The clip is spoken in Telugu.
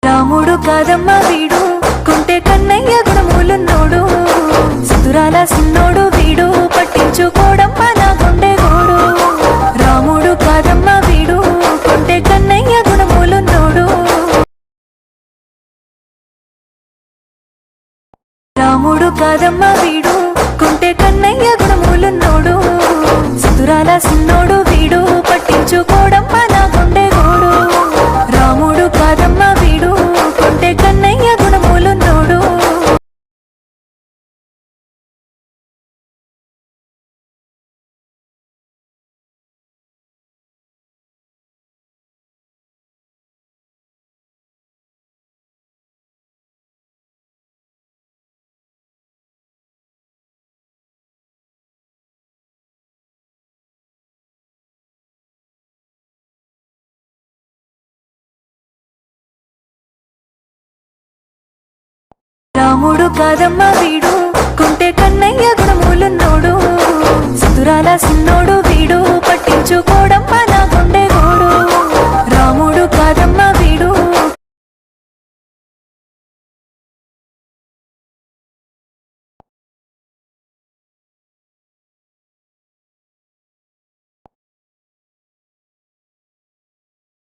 రాముడు కాదమ్మ వీడు కుంటే కన్నయ్య గుణములున్నోడు సుతురాల సిన్నోడు వీడు పట్టించుకోడమ్మ నా గుండె గోడు రాముడు కాదమ్మ వీడు కుంటే కన్నయ్య గుణములున్నోడు రాముడు కాదమ్మ వీడు కుంటే కన్నయ్య గుణములున్నోడు సుతురాల సిన్నోడు వీడు పట్టించుకోడమ్మ నా గుండె గోడు రాముడు కాదమ్మ వీడు కుంటే కన్నయ్య గుణములున్నోడు రాముడు కాదమ్మ వీడు కుంటే కన్నయ్య గుణములున్నోడు సుతురాల సిన్నోడు